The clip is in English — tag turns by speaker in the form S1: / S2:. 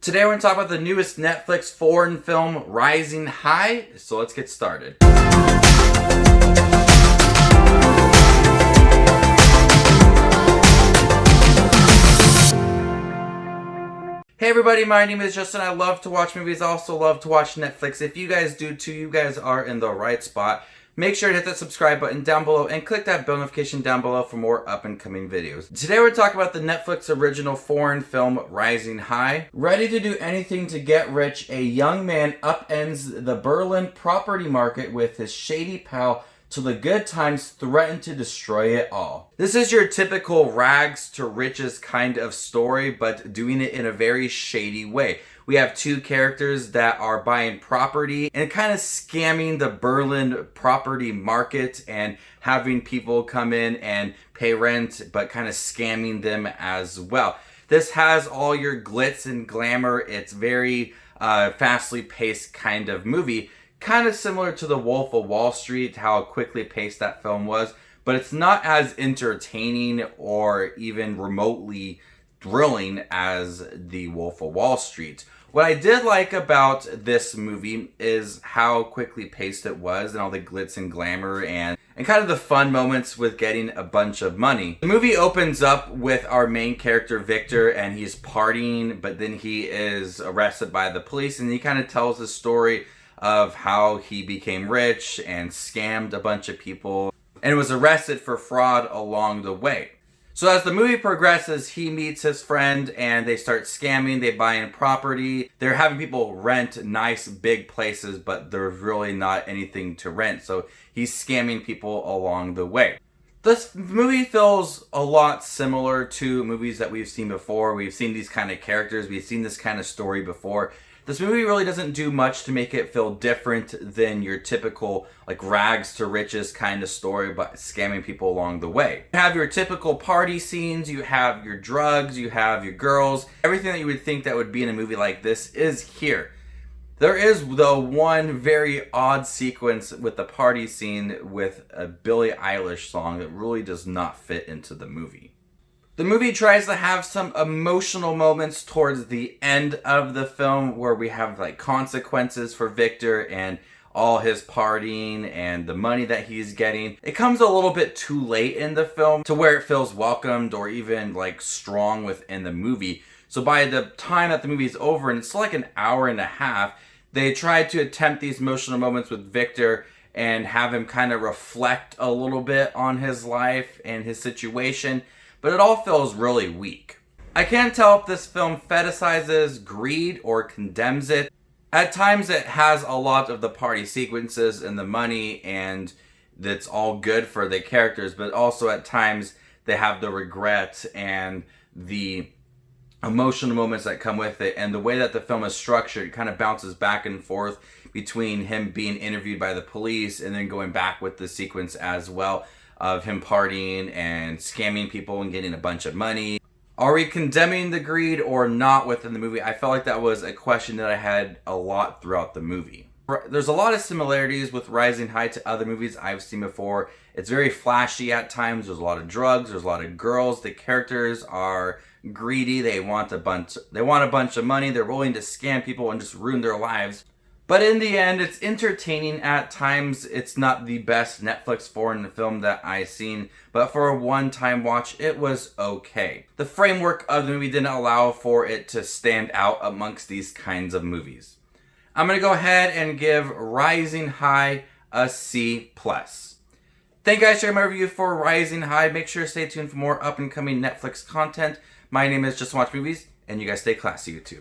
S1: Today we're going to talk about the newest Netflix foreign film, Rising High. So let's get started. Hey everybody, my name is Justin. I love to watch movies. I also love to watch Netflix. If you guys do too, you guys are in the right spot. Make sure to hit that subscribe button down below and click that bell notification down below for more up and coming videos. Today we're talking about the Netflix original foreign film Rising High. Ready to do anything to get rich, a young man upends the Berlin property market with his shady pal till the good times threaten to destroy it all. This is your typical rags to riches kind of story, but doing it in a very shady way. We have two characters that are buying property and kind of scamming the Berlin property market and having people come in and pay rent, but kind of scamming them as well. This has all your glitz and glamour. It's very fastly paced kind of movie. Kind of similar to The Wolf of Wall Street, how quickly paced that film was, but it's not as entertaining or even remotely thrilling as The Wolf of Wall Street. What I did like about this movie is how quickly paced it was and all the glitz and glamour and kind of the fun moments with getting a bunch of money. The movie opens up with our main character Victor, and he's partying, but then he is arrested by the police, and he kind of tells the story of how he became rich and scammed a bunch of people and was arrested for fraud along the way. So as the movie progresses, he meets his friend and they start scamming, they buy in property. They're having people rent nice big places, but there's really not anything to rent. So he's scamming people along the way. This movie feels a lot similar to movies that we've seen before. We've seen these kind of characters, we've seen this kind of story before. This movie really doesn't do much to make it feel different than your typical like rags to riches kind of story, but scamming people along the way. You have your typical party scenes, you have your drugs, you have your girls. Everything that you would think that would be in a movie like this is here. There is, though, one very odd sequence with the party scene with a Billie Eilish song that really does not fit into the movie. The movie tries to have some emotional moments towards the end of the film where we have like consequences for Victor and all his partying and the money that he's getting. It comes a little bit too late in the film to where it feels welcomed or even like strong within the movie. So by the time that the movie is over, and it's like an hour and a half, they try to attempt these emotional moments with Victor and have him kind of reflect a little bit on his life and his situation. But it all feels really weak. I can't tell if this film fetishizes greed or condemns it. At times it has a lot of the party sequences and the money, and that's all good for the characters, but also at times they have the regret and the emotional moments that come with it. And the way that the film is structured, it kind of bounces back and forth between him being interviewed by the police and then going back with the sequence as well of him partying and scamming people and getting a bunch of money. Are we condemning the greed or not within the movie? I felt like that was a question that I had a lot throughout the movie. There's a lot of similarities with Rising High to other movies I've seen before. It's very flashy at times. There's a lot of drugs. There's a lot of girls. The characters are greedy. They want a bunch of money. They're willing to scam people and just ruin their lives. But in the end, it's entertaining at times. It's not the best Netflix foreign film that I've seen, but for a one-time watch, it was okay. The framework of the movie didn't allow for it to stand out amongst these kinds of movies. I'm going to go ahead and give Rising High a C+. Thank you guys for checking my review for Rising High. Make sure to stay tuned for more up-and-coming Netflix content. My name is Just Watch Movies, and you guys stay classy, YouTube.